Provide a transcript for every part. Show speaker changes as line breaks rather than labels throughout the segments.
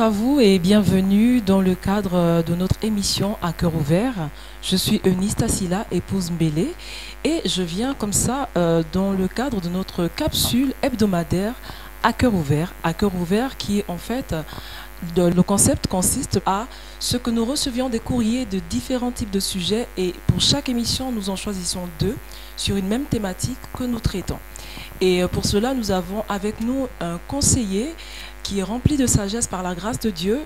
à vous et bienvenue dans le cadre de notre émission à cœur ouvert. Je suis Eunice Tassila, épouse Mbélé, et je viens comme ça dans le cadre de notre capsule hebdomadaire à cœur ouvert. À cœur ouvert qui est en fait, le concept consiste à ce que nous recevions des courriers de différents types de sujets et pour chaque émission, nous en choisissons 2 sur une même thématique que nous traitons. Et pour cela, nous avons avec nous un conseiller qui est rempli de sagesse par la grâce de Dieu,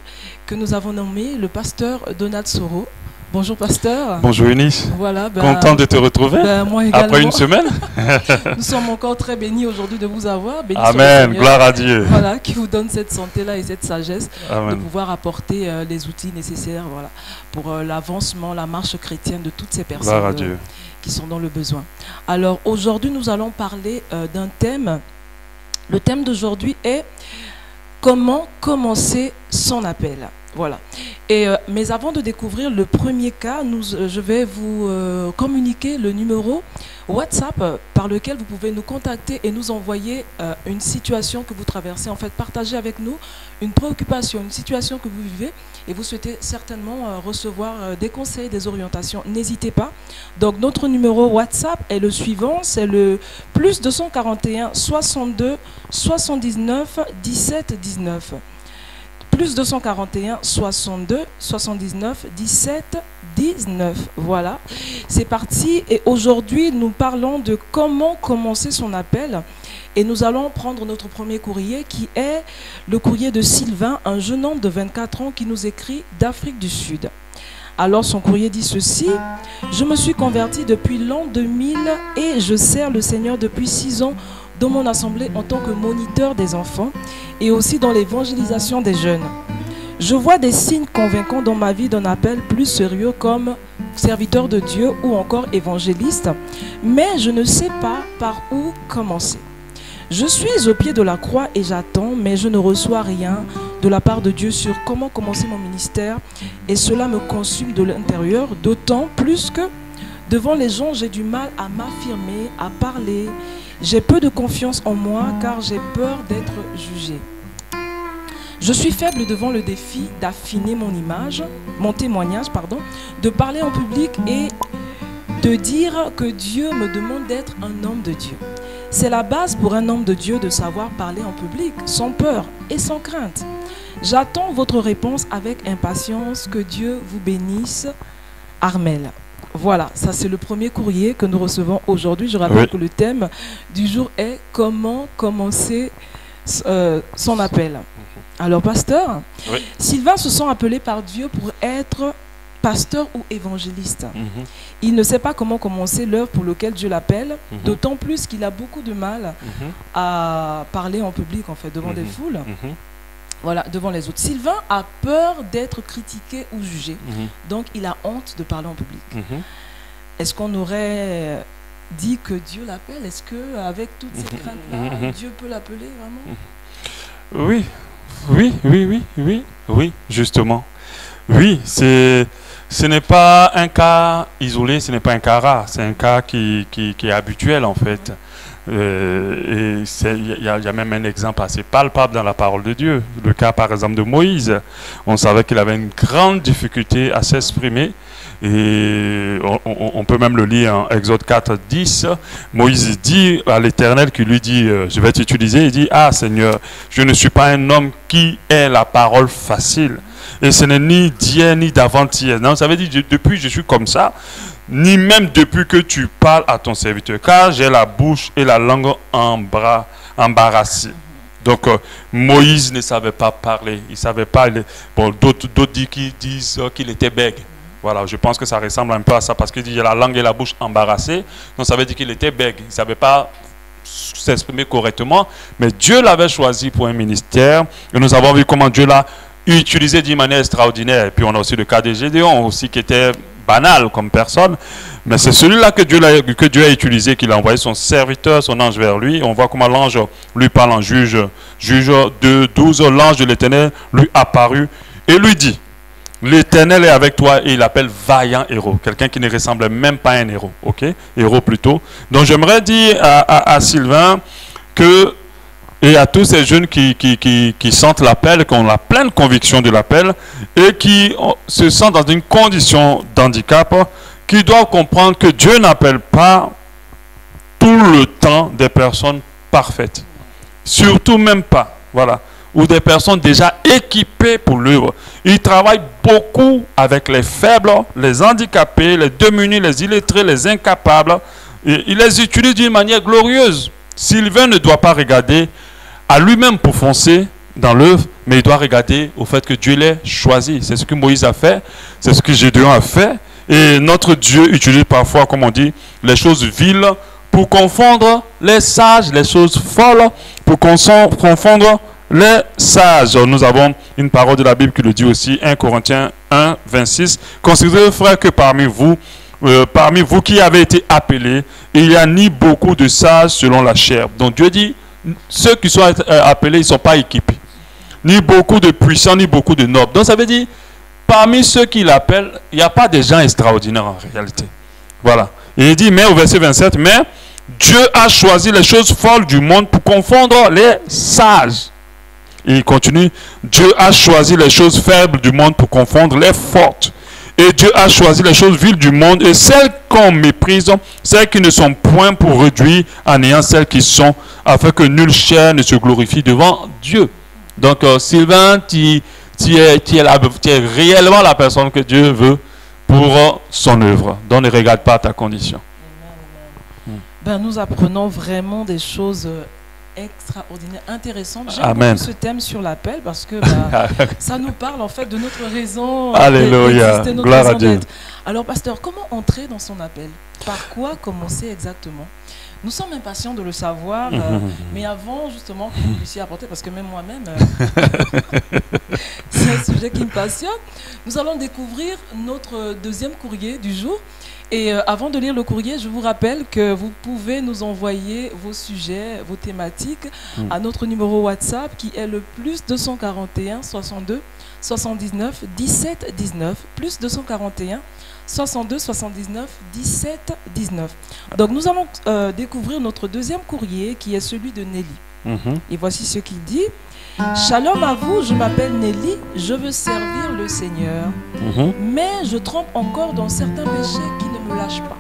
que nous avons nommé le pasteur Donald Soro. Bonjour pasteur.
Bonjour Eunice.
Voilà,
content de te retrouver
moi également.
Après une semaine.
Nous sommes encore très bénis aujourd'hui de vous avoir. Bénis
Amen, gloire à Dieu.
Voilà, qui vous donne cette santé-là et cette sagesse.
Amen.
De pouvoir apporter les outils nécessaires voilà, pour l'avancement, la marche chrétienne de toutes ces personnes qui sont dans le besoin. Alors aujourd'hui, nous allons parler d'un thème. Le thème d'aujourd'hui est comment commencer son appel. Voilà. Et, mais avant de découvrir le premier cas, je vais vous communiquer le numéro WhatsApp par lequel vous pouvez nous contacter et nous envoyer une situation que vous traversez. En fait, partagez avec nous une préoccupation, une situation que vous vivez et vous souhaitez certainement recevoir des conseils, des orientations. N'hésitez pas. Donc, notre numéro WhatsApp est le suivant, c'est le +241 62 79 17 19. +241 62 79 17 19. Voilà, c'est parti. Et aujourd'hui, nous parlons de comment commencer son appel. Et nous allons prendre notre premier courrier qui est le courrier de Sylvain, un jeune homme de 24 ans qui nous écrit d'Afrique du Sud. Alors son courrier dit ceci: je me suis converti depuis l'an 2000 et je sers le Seigneur depuis 6 ans dans mon assemblée en tant que moniteur des enfants et aussi dans l'évangélisation des jeunes. Je vois des signes convaincants dans ma vie d'un appel plus sérieux comme serviteur de Dieu ou encore évangéliste, mais je ne sais pas par où commencer. Je suis au pied de la croix et j'attends, mais je ne reçois rien de la part de Dieu sur comment commencer mon ministère et cela me consume de l'intérieur, d'autant plus que devant les gens, j'ai du mal à m'affirmer, à parler. J'ai peu de confiance en moi car j'ai peur d'être jugé. Je suis faible devant le défi d'affiner mon témoignage, de parler en public et de dire que Dieu me demande d'être un homme de Dieu. C'est la base pour un homme de Dieu de savoir parler en public, sans peur et sans crainte. J'attends votre réponse avec impatience. Que Dieu vous bénisse. Armel. Voilà, ça c'est le premier courrier que nous recevons aujourd'hui. Je rappelle que le thème du jour est comment commencer son appel. Alors pasteur, Sylvain se sent appelé par Dieu pour être pasteur ou évangéliste. Il ne sait pas comment commencer l'œuvre pour laquelle Dieu l'appelle, d'autant plus qu'il a beaucoup de mal à parler en public en fait, devant des foules. Voilà, devant les autres. Sylvain a peur d'être critiqué ou jugé. Donc, il a honte de parler en public. Est-ce qu'on aurait dit que Dieu l'appelle? Est-ce qu'avec toutes ces craintes-là, Dieu peut l'appeler vraiment?
Oui, justement. Oui, ce n'est pas un cas isolé, ce n'est pas un cas rare. C'est un cas qui est habituel, en fait. Il y a même un exemple assez palpable dans la parole de Dieu. Le cas par exemple de Moïse. On savait qu'il avait une grande difficulté à s'exprimer. Et on peut même le lire en Exode 4, 10. Moïse dit à l'Éternel qui lui dit je vais t'utiliser. Il dit ah Seigneur, je ne suis pas un homme qui ait la parole facile. Et ce n'est ni d'hier ni d'avant-hier. Non, ça veut dire depuis je suis comme ça. Ni même depuis que tu parles à ton serviteur, car j'ai la bouche et la langue embarrassées. Donc Moïse ne savait pas parler, il savait pas. Bon, d'autres disent qu'il était bègue. Voilà, je pense que ça ressemble un peu à ça parce qu'il dit j'ai la langue et la bouche embarrassées. Donc ça veut dire qu'il était bègue, il ne savait pas s'exprimer correctement. Mais Dieu l'avait choisi pour un ministère et nous avons vu comment Dieu l'a utilisé d'une manière extraordinaire. Et puis on a aussi le cas de Gédéon aussi qui était banal comme personne, mais c'est celui-là que Dieu a utilisé, qu'il a envoyé son serviteur, son ange vers lui. On voit comment l'ange lui parle en Juge 2:12. L'ange de l'Éternel lui apparut et lui dit l'Éternel est avec toi, et il appelle vaillant héros, quelqu'un qui ne ressemble même pas à un héros, ok, héros plutôt. Donc j'aimerais dire à Sylvain que Et à tous ces jeunes qui sentent l'appel, qui ont la pleine conviction de l'appel et qui se sentent dans une condition d'handicap, qui doivent comprendre que Dieu n'appelle pas tout le temps des personnes parfaites. Surtout même pas. Voilà. Ou des personnes déjà équipées pour l'œuvre. Il travaille beaucoup avec les faibles, les handicapés, les démunis, les illettrés, les incapables. Et il les utilise d'une manière glorieuse. Sylvain ne doit pas regarder à lui-même pour foncer dans l'œuvre, mais il doit regarder au fait que Dieu l'ait choisi. C'est ce que Moïse a fait, c'est ce que Gédéon a fait. Et notre Dieu utilise parfois, comme on dit, les choses viles pour confondre les sages, les choses folles pour confondre les sages. Nous avons une parole de la Bible qui le dit aussi, 1 Corinthiens 1, 26. Considérez, frères, que parmi vous qui avez été appelés, il n'y a ni beaucoup de sages selon la chair. Donc Dieu dit, ceux qui sont appelés, ils ne sont pas équipés. Ni beaucoup de puissants, ni beaucoup de nobles. Donc ça veut dire, parmi ceux qui l'appellent, il n'y a pas des gens extraordinaires en réalité. Voilà. Et il dit, mais au verset 27, mais Dieu a choisi les choses folles du monde pour confondre les sages. Et il continue, Dieu a choisi les choses faibles du monde pour confondre les fortes. Et Dieu a choisi les choses viles du monde et celles qu'on méprise, celles qui ne sont point pour réduire à néant celles qui sont, afin que nulle chair ne se glorifie devant Dieu. Donc Sylvain, tu es réellement la personne que Dieu veut pour son œuvre. Donc ne regarde pas ta condition.
Ben, nous apprenons vraiment des choses extraordinaires, intéressantes. J'aime beaucoup ce thème sur l'appel parce que ça nous parle en fait de notre raison d'exister, notre raison d'être. Alors pasteur, comment entrer dans son appel? Par quoi commencer exactement? Nous sommes impatients de le savoir, mais avant justement que vous puissiez apporter, parce que même moi-même, c'est un sujet qui me passionne, nous allons découvrir notre deuxième courrier du jour. Et avant de lire le courrier, je vous rappelle que vous pouvez nous envoyer vos sujets, vos thématiques à notre numéro WhatsApp qui est le plus 241 62 79 17 19 plus 241 62 79 17 19. Donc nous allons découvrir notre deuxième courrier qui est celui de Nelly. Et voici ce qu'il dit. Shalom à vous, je m'appelle Nelly, je veux servir le Seigneur, mais je trempe encore dans certains péchés qui ne me lâchent pas.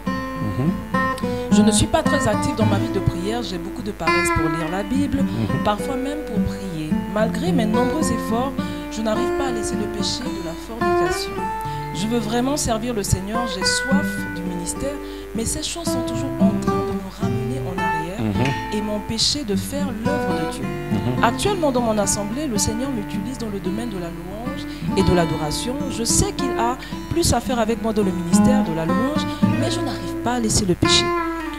Je ne suis pas très active dans ma vie de prière, j'ai beaucoup de paresse pour lire la Bible, parfois même pour prier. Malgré mes nombreux efforts, je n'arrive pas à laisser le péché de la fornication. Je veux vraiment servir le Seigneur, j'ai soif du ministère, mais ces choses sont toujours en train de me ramener en arrière et m'empêcher de faire l'œuvre de Dieu. Actuellement dans mon assemblée, le Seigneur m'utilise dans le domaine de la louange et de l'adoration. Je sais qu'il a plus à faire avec moi dans le ministère de la louange, mais je n'arrive pas à laisser le péché.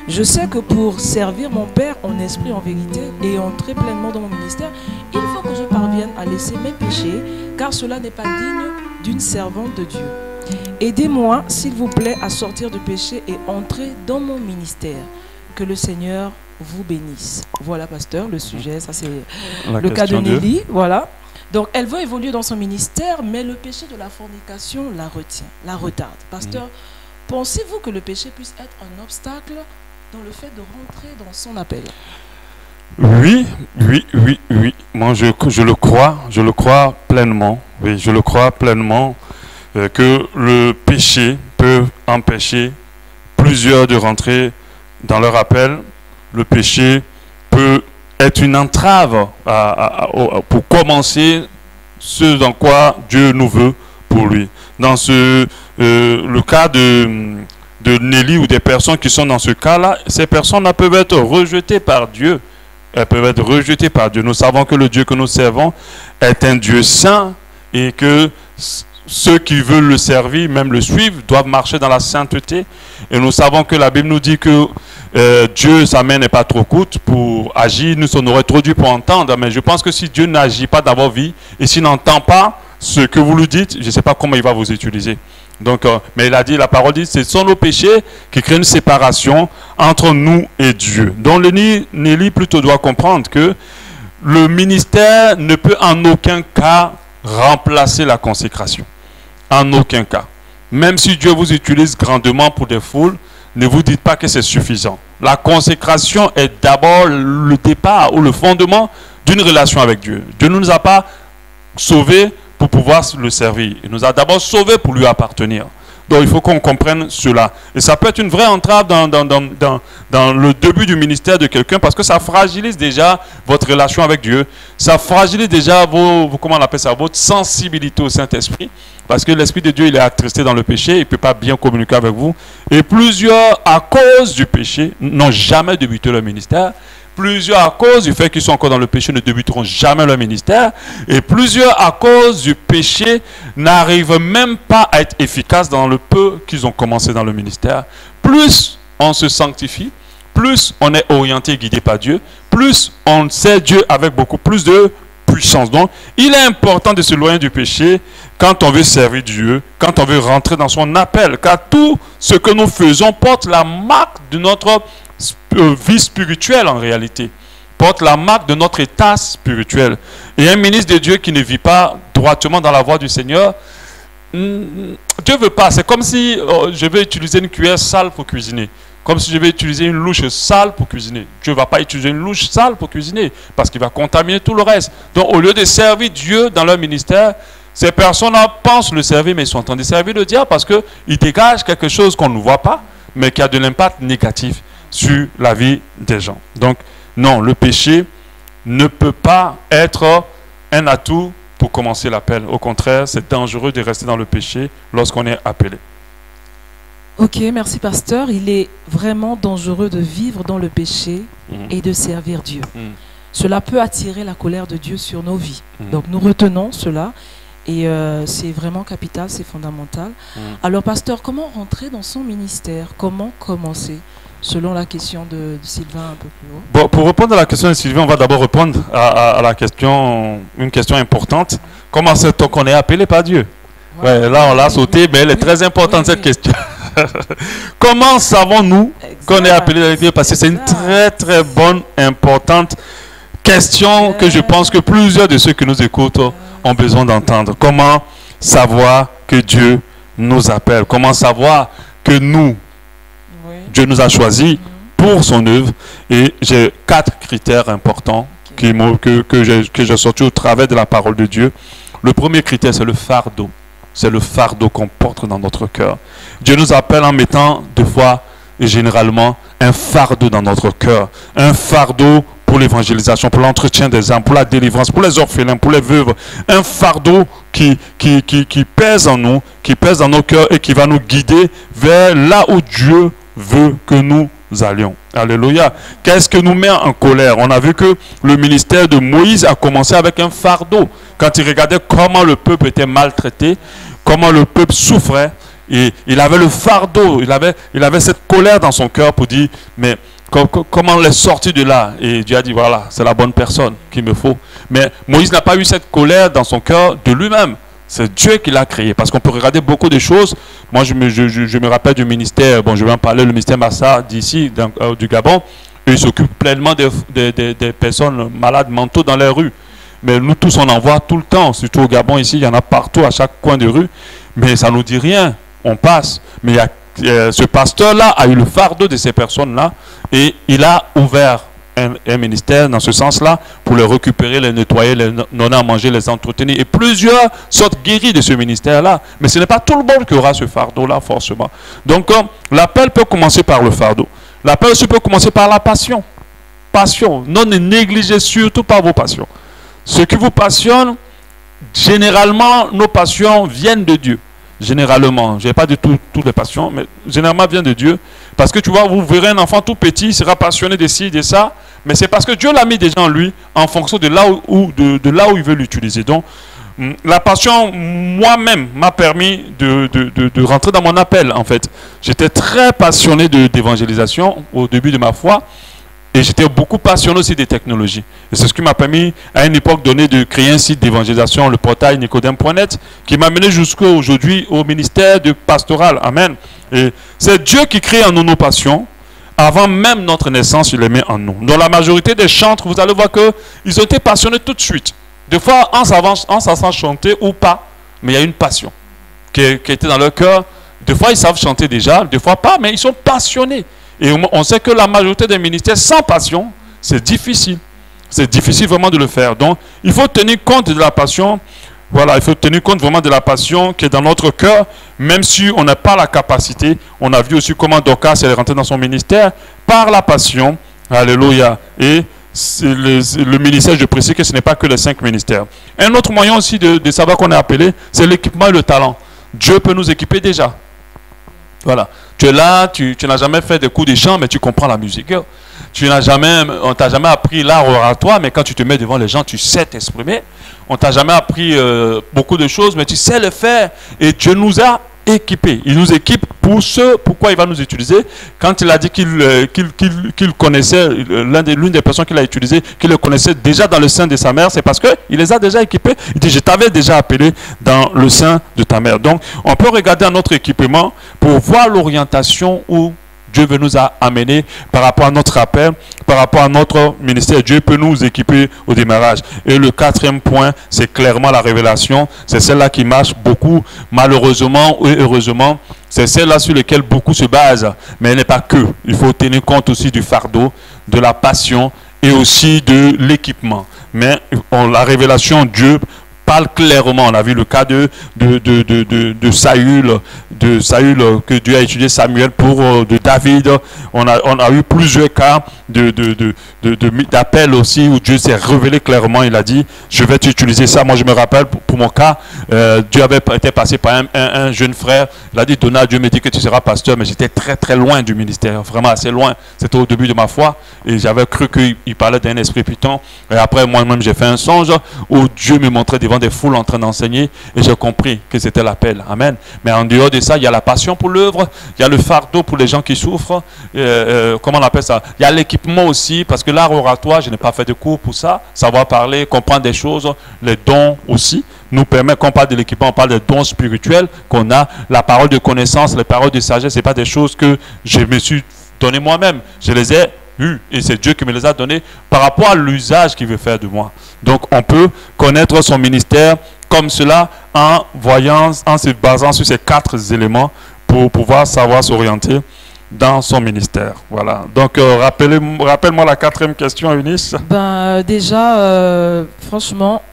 Je sais que pour servir mon Père en esprit, en vérité, et entrer pleinement dans mon ministère, il faut que je parvienne à laisser mes péchés, car cela n'est pas digne d'une servante de Dieu. Aidez-moi, s'il vous plaît, à sortir du péché et entrer dans mon ministère. Que le Seigneur vous bénisse. Voilà, pasteur, le sujet, ça c'est le cas de Nelly. Voilà. Donc, elle veut évoluer dans son ministère, mais le péché de la fornication la retient, la retarde. Pasteur, pensez-vous que le péché puisse être un obstacle dans le fait de rentrer dans son appel?
Oui. Moi, je le crois pleinement. Oui, je le crois pleinement que le péché peut empêcher plusieurs de rentrer dans leur appel. Le péché peut être une entrave pour commencer ce dans quoi Dieu nous veut pour lui. Dans le cas de Nelly ou des personnes qui sont dans ce cas-là, ces personnes peuvent être rejetées par Dieu. Elles peuvent être rejetées par Dieu. Nous savons que le Dieu que nous servons est un Dieu saint et que ceux qui veulent le servir, même le suivre, doivent marcher dans la sainteté. Et nous savons que la Bible nous dit que Dieu, sa main n'est pas trop courte pour agir. Nous, on aurait trop dû pour entendre. Mais je pense que si Dieu n'agit pas dans vos vies et s'il n'entend pas ce que vous lui dites, je ne sais pas comment il va vous utiliser. Donc, mais il a dit, la parole dit, ce sont nos péchés qui créent une séparation entre nous et Dieu. Donc, Nelly plutôt doit comprendre que le ministère ne peut en aucun cas remplacer la consécration. En aucun cas. Même si Dieu vous utilise grandement pour des foules, ne vous dites pas que c'est suffisant. La consécration est d'abord le départ ou le fondement d'une relation avec Dieu. Dieu ne nous a pas sauvés pour pouvoir le servir. Il nous a d'abord sauvés pour lui appartenir. Donc il faut qu'on comprenne cela. Et ça peut être une vraie entrave dans le début du ministère de quelqu'un parce que ça fragilise déjà votre relation avec Dieu. Ça fragilise déjà comment on appelle ça, votre sensibilité au Saint-Esprit. Parce que l'Esprit de Dieu, il est attristé dans le péché, il ne peut pas bien communiquer avec vous. Et plusieurs, à cause du péché, n'ont jamais débuté leur ministère. Plusieurs, à cause du fait qu'ils sont encore dans le péché, ne débuteront jamais leur ministère. Et plusieurs, à cause du péché, n'arrivent même pas à être efficaces dans le peu qu'ils ont commencé dans le ministère. Plus on se sanctifie, plus on est orienté et guidé par Dieu, plus on sait Dieu avec beaucoup plus de puissance. Donc, il est important de s'éloigner du péché quand on veut servir Dieu, quand on veut rentrer dans son appel. Car tout ce que nous faisons porte la marque de notre vie spirituelle en réalité, porte la marque de notre état spirituel. Et un ministre de Dieu qui ne vit pas droitement dans la voie du Seigneur, Dieu veut pas. C'est comme si je vais utiliser une cuillère sale pour cuisiner, comme si je vais utiliser une louche sale pour cuisiner. Dieu ne va pas utiliser une louche sale pour cuisiner parce qu'il va contaminer tout le reste. Donc au lieu de servir Dieu dans leur ministère, ces personnes-là pensent le servir, mais ils sont en train de servir le diable parce qu'ils dégagent quelque chose qu'on ne voit pas, mais qui a de l'impact négatif sur la vie des gens. Donc, non, le péché ne peut pas être un atout pour commencer l'appel. Au contraire, c'est dangereux de rester dans le péché lorsqu'on est appelé.
Ok, merci pasteur. Il est vraiment dangereux de vivre dans le péché et de servir Dieu. Cela peut attirer la colère de Dieu sur nos vies. Donc, nous retenons cela. Et c'est vraiment capital, c'est fondamental. Alors, pasteur, comment rentrer dans son ministère? Comment commencer? Selon la question de Sylvain un peu plus haut.
Bon, pour répondre à la question de Sylvain, on va d'abord répondre à la question, une question importante. Comment sait-on qu'on est appelé par Dieu? Ouais, là, on l'a sauté, mais elle est très importante, cette question. Comment savons-nous qu'on est appelé par Dieu? Parce que c'est une très, très bonne, importante question que je pense que plusieurs de ceux qui nous écoutent ont besoin d'entendre. Comment savoir que Dieu nous appelle? Comment savoir que Dieu nous a choisis pour son œuvre? Et j'ai 4 critères importants que j'ai sortis au travers de la parole de Dieu. Le premier critère, c'est le fardeau. C'est le fardeau qu'on porte dans notre cœur. Dieu nous appelle en mettant deux fois et généralement un fardeau dans notre cœur. Un fardeau pour l'évangélisation, pour l'entretien des âmes, pour la délivrance, pour les orphelins, pour les veuves. Un fardeau qui pèse en nous, qui pèse dans nos cœurs et qui va nous guider vers là où Dieu veut que nous allions. Alléluia. Qu'est-ce que nous met en colère? On a vu que le ministère de Moïse a commencé avec un fardeau. Quand il regardait comment le peuple était maltraité, comment le peuple souffrait, et il avait le fardeau, il avait cette colère dans son cœur pour dire, mais comment on est sorti de là? Et Dieu a dit, voilà, c'est la bonne personne qu'il me faut. Mais Moïse n'a pas eu cette colère dans son cœur de lui-même. C'est Dieu qui l'a créé. Parce qu'on peut regarder beaucoup de choses. Moi, je me rappelle du ministère, bon, je vais en parler, le ministère Massa d'ici, du Gabon. Il s'occupe pleinement des personnes malades mentaux dans les rues. Mais nous tous, on en voit tout le temps. Surtout au Gabon, ici, il y en a partout, à chaque coin de rue. Mais ça ne nous dit rien. On passe. Mais ce pasteur-là a eu le fardeau de ces personnes-là. Et il a ouvert un ministère dans ce sens-là pour les récupérer, les nettoyer, les donner à manger, les entretenir. Et plusieurs sortent guéris de ce ministère-là. Mais ce n'est pas tout le monde qui aura ce fardeau-là, forcément. Donc, l'appel peut commencer par le fardeau. L'appel aussi peut commencer par la passion. Passion. Non, ne négligez surtout pas vos passions. Ce qui vous passionne, généralement, nos passions viennent de Dieu. Généralement, je n'ai pas du tout toutes les passions, mais généralement viennent de Dieu. Parce que tu vois, vous verrez un enfant tout petit, il sera passionné de ci, de ça, mais c'est parce que Dieu l'a mis déjà en lui, en fonction de là où il veut l'utiliser. Donc, la passion, moi-même, m'a permis de rentrer dans mon appel, en fait. J'étais très passionné d'évangélisation au début de ma foi. Et j'étais beaucoup passionné aussi des technologies. Et c'est ce qui m'a permis, à une époque donnée, de créer un site d'évangélisation, le portail nicodème.net, qui m'a mené jusqu'à aujourd'hui au ministère de pastoral. Amen. Et c'est Dieu qui crée en nous nos passions. Avant même notre naissance, il les met en nous. Dans la majorité des chantres, vous allez voir qu'ils ont été passionnés tout de suite. Des fois, en savant chanter ou pas, mais il y a une passion qui était dans leur cœur. Des fois, ils savent chanter déjà, des fois pas, mais ils sont passionnés. Et on sait que la majorité des ministères sans passion, c'est difficile. C'est difficile vraiment de le faire. Donc, il faut tenir compte de la passion. Voilà, il faut tenir compte vraiment de la passion qui est dans notre cœur, même si on n'a pas la capacité. On a vu aussi comment Dorcas est rentré dans son ministère par la passion. Alléluia. Et le ministère, je précise que ce n'est pas que les 5 ministères. Un autre moyen aussi de savoir qu'on est appelé, c'est l'équipement et le talent. Dieu peut nous équiper déjà. Voilà. Tu es là, tu n'as jamais fait de cours de chant, mais tu comprends la musique. On t'a jamais appris l'art oratoire, mais quand tu te mets devant les gens, tu sais t'exprimer. On t'a jamais appris beaucoup de choses, mais tu sais le faire. Et Dieu nous a équipés. Il nous équipe pour ce pourquoi il va nous utiliser. Quand il a dit qu'il connaissait, l'une des personnes qu'il a utilisées, qu'il le connaissait déjà dans le sein de sa mère, c'est parce qu'il les a déjà équipés. Il dit, je t'avais déjà appelé dans le sein de ta mère. Donc, on peut regarder à notre équipement pour voir l'orientation où Dieu veut nous amener par rapport à notre appel, par rapport à notre ministère. Dieu peut nous équiper au démarrage. Et le 4e point, c'est clairement la révélation. C'est celle-là qui marche beaucoup, malheureusement et heureusement. C'est celle-là sur laquelle beaucoup se basent. Mais elle n'est pas que. Il faut tenir compte aussi du fardeau, de la passion et aussi de l'équipement. Mais la révélation, Dieu parle clairement. On a vu le cas de Saül, que Dieu a utilisé Samuel pour de David. On a eu plusieurs cas d'appel aussi où Dieu s'est révélé clairement. Il a dit, je vais t'utiliser ça. Moi, je me rappelle, pour mon cas, Dieu avait été passé par un jeune frère. Il a dit, Donald, Dieu me dit que tu seras pasteur, mais j'étais très très loin du ministère, vraiment assez loin. C'était au début de ma foi et j'avais cru qu'il parlait d'un esprit python. Et après, moi-même, j'ai fait un songe où Dieu me montrait devant des foules en train d'enseigner et j'ai compris que c'était l'appel. Amen. Mais en dehors de ça, il y a la passion pour l'œuvre, il y a le fardeau pour les gens qui souffrent. Comment on appelle ça? Il y a l'équipement aussi, parce que l'art oratoire, je n'ai pas fait de cours pour ça. Savoir parler, comprendre des choses, les dons aussi nous permet, quand on parle de l'équipement, on parle des dons spirituels qu'on a, la parole de connaissance, les paroles de sagesse, ce n'est pas des choses que je me suis donné moi-même. Je les ai eues et c'est Dieu qui me les a données par rapport à l'usage qu'il veut faire de moi. Donc on peut connaître son ministère comme cela en voyant, en se basant sur ces 4 éléments pour pouvoir savoir s'orienter dans son ministère. Voilà. Donc rappelle-moi la 4e question, Eunice.
Déjà, franchement,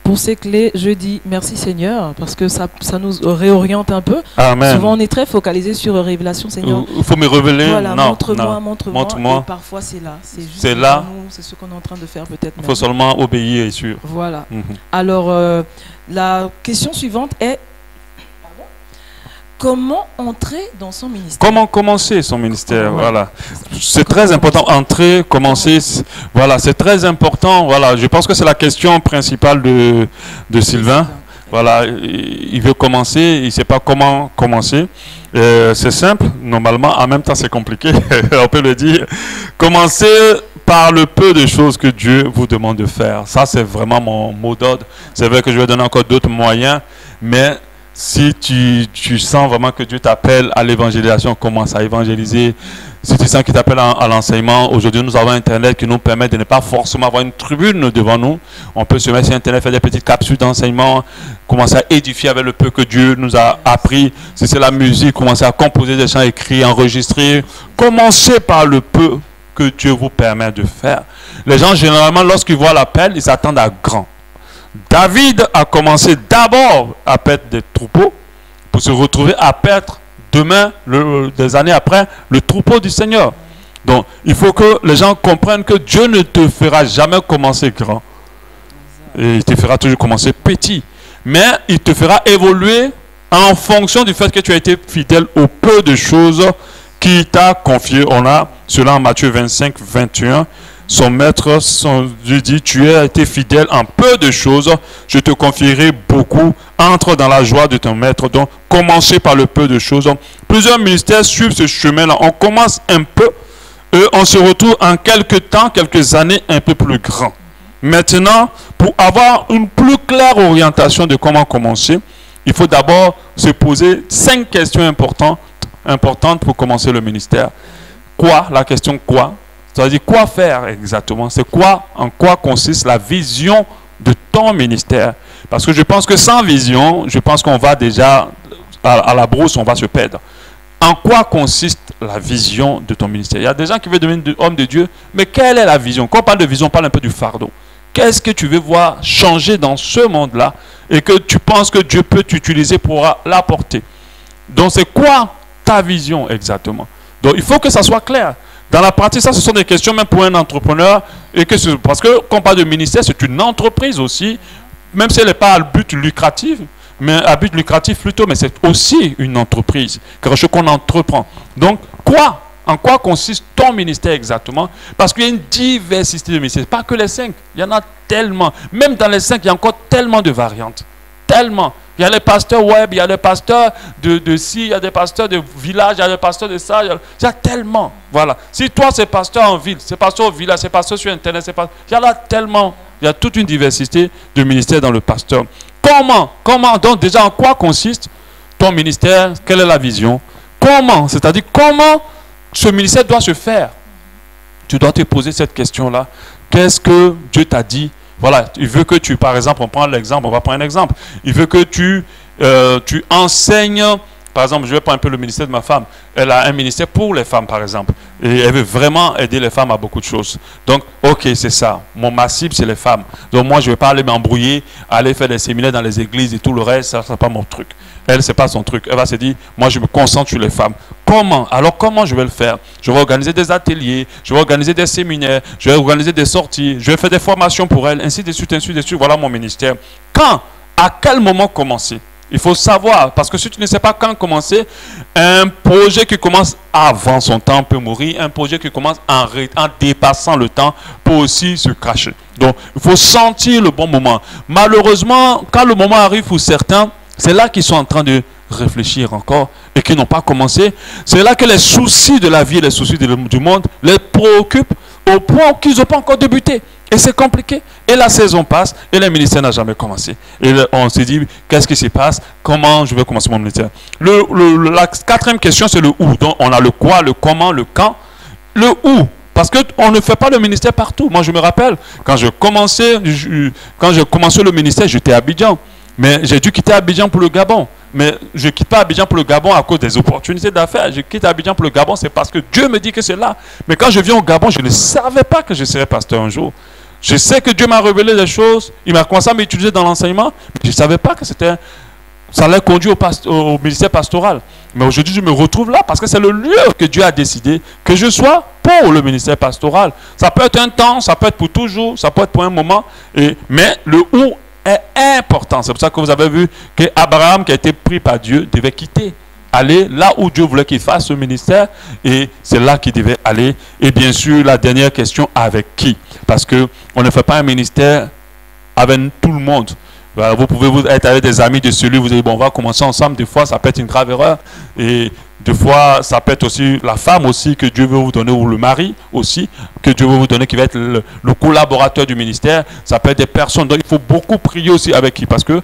pour ces clés, je dis merci Seigneur, parce que ça nous réoriente un peu.
Amen.
Souvent on est très focalisé sur révélation, Seigneur.
Il faut me révéler.
Voilà,
non,
montre-moi. Et parfois c'est là.
C'est là.
C'est ce qu'on est en train de faire peut-être.
Il faut seulement obéir et suivre.
Voilà. Alors, la question suivante est comment entrer dans son ministère? Comment
commencer son ministère? Voilà. C'est très important. Entrer, commencer. Voilà, c'est très important. Voilà, je pense que c'est la question principale de Sylvain. Voilà, il veut commencer, il ne sait pas comment commencer. C'est simple, normalement, en même temps c'est compliqué, on peut le dire. Commencez par le peu de choses que Dieu vous demande de faire. Ça, c'est vraiment mon mot d'ordre. C'est vrai que je vais donner encore d'autres moyens, mais si tu sens vraiment que Dieu t'appelle à l'évangélisation, commence à évangéliser. Si tu sens qu'il t'appelle à l'enseignement, aujourd'hui nous avons Internet qui nous permet de ne pas forcément avoir une tribune devant nous. On peut se mettre sur Internet, faire des petites capsules d'enseignement, commencer à édifier avec le peu que Dieu nous a appris. Si c'est la musique, commencer à composer des chants écrits, enregistrer. Commencez par le peu que Dieu vous permet de faire. Les gens, généralement, lorsqu'ils voient l'appel, ils s'attendent à grand. David a commencé d'abord à perdre des troupeaux pour se retrouver à perdre demain, des années après, le troupeau du Seigneur. Donc, il faut que les gens comprennent que Dieu ne te fera jamais commencer grand. Et il te fera toujours commencer petit. Mais il te fera évoluer en fonction du fait que tu as été fidèle au peu de choses qu'il t'a confié. On a cela en Matthieu 25, 21. Son maître lui dit, tu as été fidèle en peu de choses, je te confierai beaucoup, entre dans la joie de ton maître. Donc, commencez par le peu de choses. Plusieurs ministères suivent ce chemin-là. On commence un peu, et on se retrouve en quelques temps, quelques années, un peu plus grand. Maintenant, pour avoir une plus claire orientation de comment commencer, il faut d'abord se poser 5 questions importantes pour commencer le ministère. Quoi? La question quoi? C'est-à-dire quoi faire exactement? C'est quoi, en quoi consiste la vision de ton ministère? Parce que je pense que sans vision, je pense qu'on va déjà à la brousse, on va se perdre. En quoi consiste la vision de ton ministère? Il y a des gens qui veulent devenir homme de Dieu, mais quelle est la vision? Quand on parle de vision, on parle un peu du fardeau. Qu'est-ce que tu veux voir changer dans ce monde-là et que tu penses que Dieu peut t'utiliser pour l'apporter? Donc, c'est quoi ta vision exactement? Donc, il faut que ça soit clair. Dans la pratique, ça, ce sont des questions même pour un entrepreneur. Parce que quand on parle de ministère, c'est une entreprise aussi, même si elle n'est pas à but lucratif, mais à but lucratif plutôt, mais c'est aussi une entreprise, quelque chose qu'on entreprend. Donc, en quoi consiste ton ministère exactement? Parce qu'il y a une diversité de ministères, pas que les 5, il y en a tellement. Même dans les 5, il y a encore tellement de variantes. Tellement. Il y a les pasteurs web, il y a les pasteurs de ci, il y a des pasteurs de village, il y a les pasteurs de ça, il y a tellement. Voilà. Si toi, c'est pasteur en ville, c'est pasteur au village, c'est pasteur sur Internet, il y en a tellement. Il y a toute une diversité de ministères dans le pasteur. Comment, donc déjà en quoi consiste ton ministère? Quelle est la vision? Comment, c'est-à-dire comment ce ministère doit se faire? Tu dois te poser cette question-là. Qu'est-ce que Dieu t'a dit? Voilà, il veut que tu, par exemple, on prend l'exemple, on va prendre un exemple. Il veut que tu enseignes, par exemple, je vais prendre un peu le ministère de ma femme. Elle a un ministère pour les femmes, par exemple. Et elle veut vraiment aider les femmes à beaucoup de choses. Donc, ok, c'est ça. Ma cible, c'est les femmes. Donc, moi, je ne vais pas aller m'embrouiller, aller faire des séminaires dans les églises et tout le reste, ça, ce n'est pas mon truc. Elle, ce n'est pas son truc. Elle va se dire, moi, je me concentre sur les femmes. Comment? Alors, comment je vais le faire? Je vais organiser des ateliers, je vais organiser des séminaires, je vais organiser des sorties, je vais faire des formations pour elle, ainsi de suite, ainsi de suite. Voilà mon ministère. Quand? À quel moment commencer? Il faut savoir, parce que si tu ne sais pas quand commencer, un projet qui commence avant son temps peut mourir, un projet qui commence en dépassant le temps peut aussi se cracher. Donc, il faut sentir le bon moment. Malheureusement, quand le moment arrive pour certains, c'est là qu'ils sont en train de réfléchir encore et qui n'ont pas commencé. C'est là que les soucis de la vie et les soucis du monde les préoccupent au point qu'ils n'ont pas encore débuté. Et c'est compliqué. Et la saison passe et le ministère n'a jamais commencé. Et on se dit, qu'est-ce qui se passe? Comment je vais commencer mon ministère? La quatrième question, c'est le où. Donc, on a le quoi, le comment, le quand. Le où. Parce qu'on ne fait pas le ministère partout. Moi, je me rappelle, quand je commençais le ministère, j'étais à Abidjan. Mais j'ai dû quitter Abidjan pour le Gabon. Mais je ne quitte pas Abidjan pour le Gabon à cause des opportunités d'affaires. Je quitte Abidjan pour le Gabon, c'est parce que Dieu me dit que c'est là. Mais quand je viens au Gabon, je ne savais pas que je serais pasteur un jour. Je sais que Dieu m'a révélé des choses. Il m'a commencé à m'utiliser dans l'enseignement. Mais je ne savais pas que ça allait conduire au ministère pastoral. Mais aujourd'hui, je me retrouve là parce que c'est le lieu que Dieu a décidé que je sois pour le ministère pastoral. Ça peut être un temps, ça peut être pour toujours, ça peut être pour un moment. Mais le où est important. C'est pour ça que vous avez vu qu'Abraham, qui a été pris par Dieu, devait quitter, aller là où Dieu voulait qu'il fasse ce ministère, et c'est là qu'il devait aller. Et bien sûr, la dernière question, avec qui? Parce qu'on ne fait pas un ministère avec tout le monde. Vous pouvez être avec des amis de celui, vous dites, bon, on va commencer ensemble. Des fois, ça peut être une grave erreur. Et des fois, ça peut être aussi la femme aussi que Dieu veut vous donner, ou le mari aussi que Dieu veut vous donner, qui va être le collaborateur du ministère. Ça peut être des personnes. Donc, il faut beaucoup prier aussi avec qui. Parce que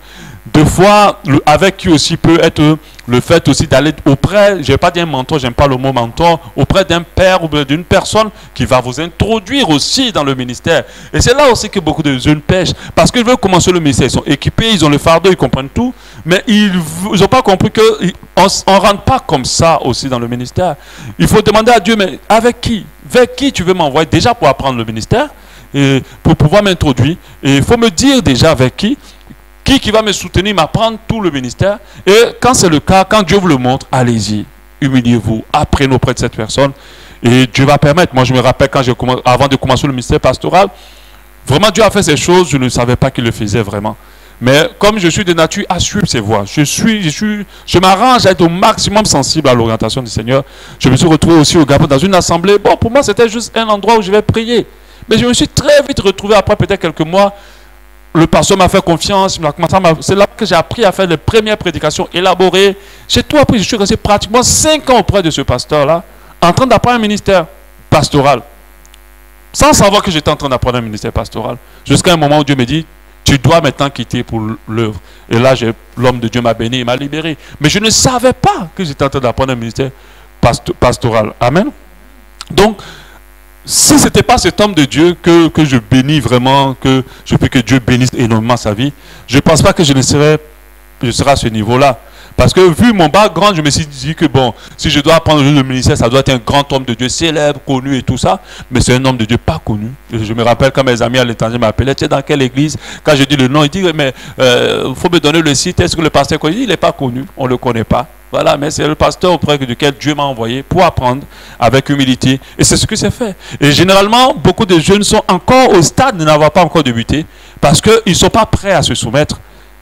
des fois, avec qui aussi peut être le fait aussi d'aller auprès, je ne vais pas dire un mentor, j'aime pas le mot mentor, auprès d'un père ou d'une personne qui va vous introduire aussi dans le ministère. Et c'est là aussi que beaucoup de jeunes pêchent. Parce qu'ils veulent commencer le ministère. Ils sont équipés, ils ont le fardeau, ils comprennent tout. Mais ils n'ont pas compris qu'on ne rentre pas comme ça aussi dans le ministère. Il faut demander à Dieu, mais avec qui? Vers qui tu veux m'envoyer déjà pour apprendre le ministère et pour pouvoir m'introduire? Et il faut me dire déjà avec qui va me soutenir, m'apprendre tout le ministère. Et quand c'est le cas, quand Dieu vous le montre, allez-y, humiliez-vous, apprenez auprès de cette personne. Et Dieu va permettre. Moi, je me rappelle avant de commencer le ministère pastoral, vraiment Dieu a fait ces choses, je ne savais pas qu'il le faisait vraiment. Mais comme je suis de nature à suivre ses voies, je m'arrange à être au maximum sensible à l'orientation du Seigneur. Je me suis retrouvé aussi au Gabon dans une assemblée. Bon, pour moi, c'était juste un endroit où je vais prier. Mais je me suis très vite retrouvé après peut-être quelques mois. Le pasteur m'a fait confiance. C'est là que j'ai appris à faire les premières prédications élaborées. J'ai tout appris. Je suis resté pratiquement 5 ans auprès de ce pasteur-là, en train d'apprendre un ministère pastoral. Sans savoir que j'étais en train d'apprendre un ministère pastoral. Jusqu'à un moment où Dieu me dit, tu dois maintenant quitter pour l'œuvre. Et là, l'homme de Dieu m'a béni, il m'a libéré. Mais je ne savais pas que j'étais en train d'apprendre un ministère pastoral. Amen. Donc, si ce n'était pas cet homme de Dieu que je bénis vraiment, que je prie que Dieu bénisse énormément sa vie, je ne pense pas que je serais à ce niveau-là. Parce que vu mon background, je me suis dit que bon, si je dois prendre le ministère, ça doit être un grand homme de Dieu célèbre, connu et tout ça. Mais c'est un homme de Dieu pas connu. Je me rappelle quand mes amis à l'étranger m'appelaient, tu es dans quelle église? Quand je dis le nom, ils disent, mais il faut me donner le site. Est-ce que le pasteur connu? Il n'est pas connu, on ne le connaît pas. Voilà, mais c'est le pasteur auprès duquel Dieu m'a envoyé pour apprendre avec humilité. Et c'est ce que c'est fait. Et généralement, beaucoup de jeunes sont encore au stade de n'avoir pas encore débuté parce qu'ils ne sont pas prêts à se soumettre.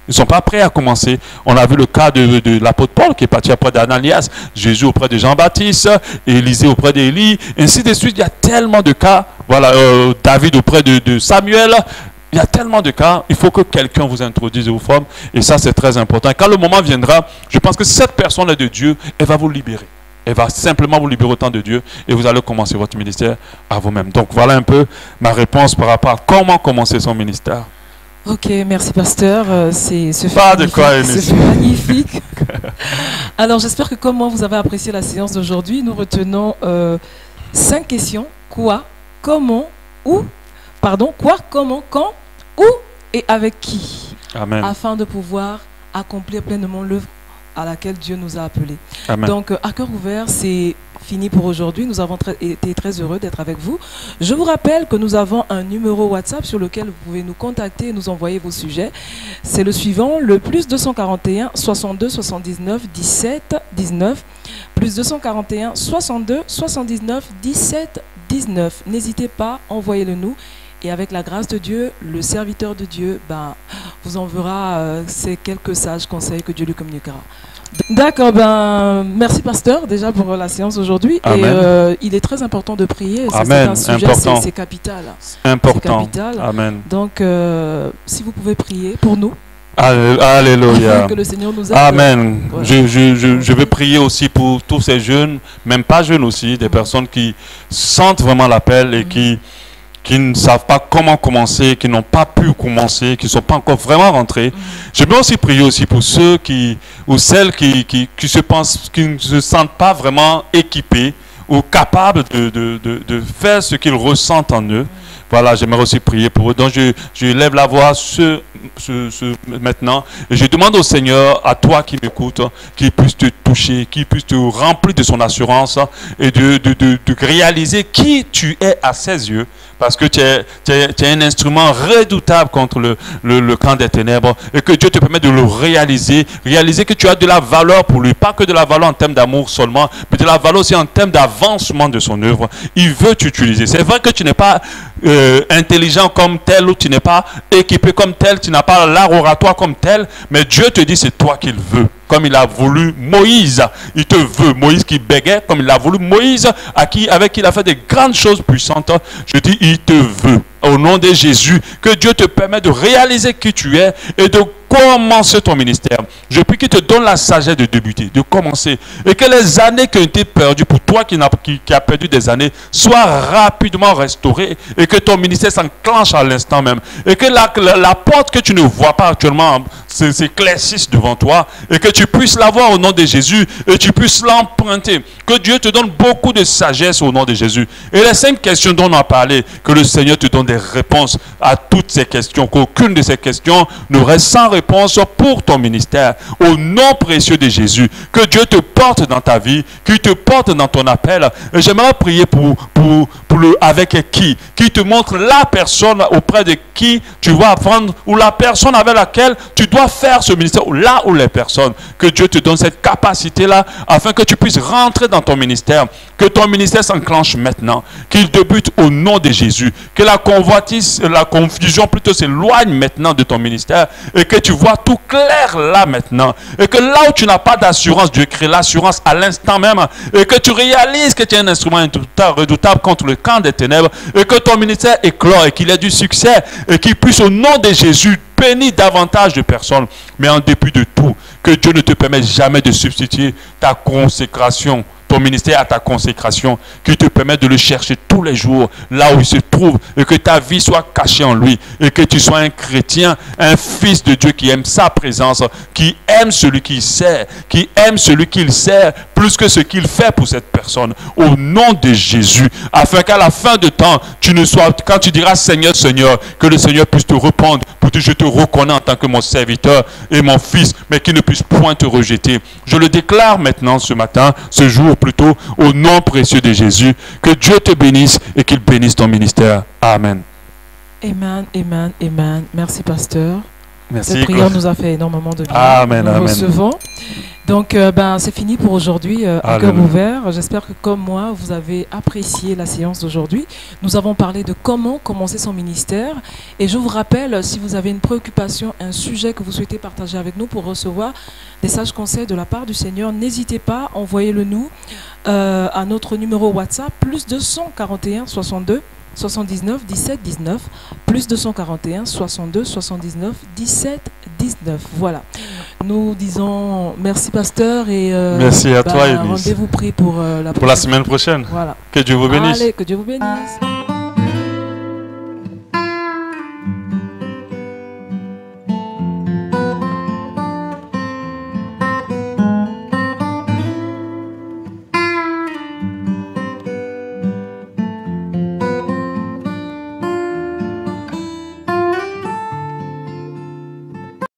Ils ne sont pas prêts à commencer. On a vu le cas de l'apôtre Paul qui est parti auprès d'Ananias, Jésus auprès de Jean-Baptiste, Élisée auprès d'Élie, ainsi de suite. Il y a tellement de cas. Voilà, David auprès de Samuel. Il y a tellement de cas, il faut que quelqu'un vous introduise et vous forme. Et ça, c'est très important. Quand le moment viendra, je pense que cette personne est de Dieu, elle va vous libérer. Elle va simplement vous libérer au temps de Dieu et vous allez commencer votre ministère à vous-même. Donc, voilà un peu ma réponse par rapport à comment commencer son ministère.
Ok, merci pasteur. C'est
pas de quoi,
magnifique. Alors, j'espère que comme moi, vous avez apprécié la séance d'aujourd'hui. Nous retenons 5 questions. Quoi, comment, où, pardon, quoi, comment, quand, où et avec qui.
Amen.
Afin de pouvoir accomplir pleinement l'œuvre à laquelle Dieu nous a appelés.
Amen.
Donc, à cœur ouvert, c'est fini pour aujourd'hui. Nous avons été très heureux d'être avec vous. Je vous rappelle que nous avons un numéro WhatsApp sur lequel vous pouvez nous contacter et nous envoyer vos sujets. C'est le suivant, le plus 241 62 79 17 19. Plus 241 62 79 17 19. N'hésitez pas, envoyez-le nous. Et avec la grâce de Dieu, le serviteur de Dieu vous enverra ces quelques sages conseils que Dieu lui communiquera. D'accord, merci pasteur déjà pour la séance aujourd'hui. Et il est très important de prier. C'est un sujet, c'est capital.
Important.
Capital.
Amen.
Donc, si vous pouvez prier pour nous.
Alléluia.
Que le Seigneur nous aide.
Amen.
Voilà.
Je veux prier aussi pour tous ces jeunes, même pas jeunes aussi, des personnes qui sentent vraiment l'appel et qui ne savent pas comment commencer, qui n'ont pas pu commencer, qui ne sont pas encore vraiment rentrés. Je veux aussi prier aussi pour ceux ou celles qui ne se sentent pas vraiment équipés ou capables de faire ce qu'ils ressentent en eux. Voilà, j'aimerais aussi prier pour eux. Donc, je lève la voix maintenant. Et je demande au Seigneur, à toi qui m'écoutes, qu'il puisse te toucher, qu'il puisse te remplir de son assurance et de réaliser qui tu es à ses yeux. Parce que tu es un instrument redoutable contre le camp des ténèbres. Et que Dieu te permet de le réaliser. Réaliser que tu as de la valeur pour lui. Pas que de la valeur en termes d'amour seulement, mais de la valeur aussi en termes d'avancement de son œuvre. Il veut t'utiliser. C'est vrai que tu n'es pas intelligent comme tel, ou tu n'es pas équipé comme tel, tu n'as pas l'art oratoire comme tel, mais Dieu te dit c'est toi qu'il veut. Comme il a voulu Moïse, il te veut. Moïse qui bégait, comme il a voulu Moïse, avec qui il a fait des grandes choses puissantes. Je dis, il te veut. Au nom de Jésus, que Dieu te permette de réaliser qui tu es et de commencer ton ministère. Je prie qu'il te donne la sagesse de débuter, de commencer. Et que les années qui ont été perdues pour toi qui a perdu des années soient rapidement restaurées et que ton ministère s'enclenche à l'instant même. Et que la porte que tu ne vois pas actuellement s'éclaircisse devant toi et que tu puisses l'avoir au nom de Jésus et tu puisses l'emprunter. Que Dieu te donne beaucoup de sagesse au nom de Jésus. Et les 5 questions dont on a parlé, que le Seigneur te donne des réponses à toutes ces questions, qu'aucune de ces questions ne reste sans réponse pour ton ministère. Au nom précieux de Jésus, que Dieu te porte dans ta vie, qu'il te porte dans ton appel. Et j'aimerais prier avec qui te montre la personne auprès de qui tu vas apprendre ou la personne avec laquelle tu dois faire ce ministère, ou là où les personnes. Que Dieu te donne cette capacité-là afin que tu puisses rentrer dans ton ministère, que ton ministère s'enclenche maintenant, qu'il débute au nom de Jésus, que la convoitise, la confusion plutôt s'éloigne maintenant de ton ministère et que tu vois tout clair là maintenant et que là où tu n'as pas d'assurance, Dieu crée l'assurance à l'instant même et que tu réalises que tu es un instrument redoutable contre le camp des ténèbres et que ton ministère éclore et qu'il ait du succès et qu'il puisse au nom de Jésus bénir davantage de personnes. Mais en dépit de tout, que Dieu ne te permette jamais de substituer ta consécration, ton ministère à ta consécration, qui te permet de le chercher tous les jours, là où il se trouve, et que ta vie soit cachée en lui, et que tu sois un chrétien, un fils de Dieu qui aime sa présence, qui aime celui qui sert, qui aime celui qu'il sert, plus que ce qu'il fait pour cette personne, au nom de Jésus, afin qu'à la fin de temps, tu ne sois, quand tu diras Seigneur, Seigneur, que le Seigneur puisse te répondre pour dire je te reconnais en tant que mon serviteur et mon fils, mais qu'il ne puisse point te rejeter. Je le déclare maintenant ce matin, ce jour plutôt, au nom précieux de Jésus, que Dieu te bénisse et qu'il bénisse ton ministère. Amen.
Amen, amen, amen. Merci, pasteur.
Merci.
Cette prière nous a fait énormément de bien.
Amen,
nous
amen.
recevons. Donc, c'est fini pour aujourd'hui. Un cœur ouvert. J'espère que comme moi, vous avez apprécié la séance d'aujourd'hui. Nous avons parlé de comment commencer son ministère. Et je vous rappelle, si vous avez une préoccupation, un sujet que vous souhaitez partager avec nous pour recevoir des sages conseils de la part du Seigneur, n'hésitez pas, envoyez-le nous à notre numéro WhatsApp, plus 241 62 79 17 19, plus 241 62 79 17 19. Voilà. Nous disons merci pasteur et
merci à toi, Élise.
Rendez-vous pris pour
la semaine prochaine.
Voilà.
Que Dieu vous bénisse.
Allez, que Dieu vous bénisse.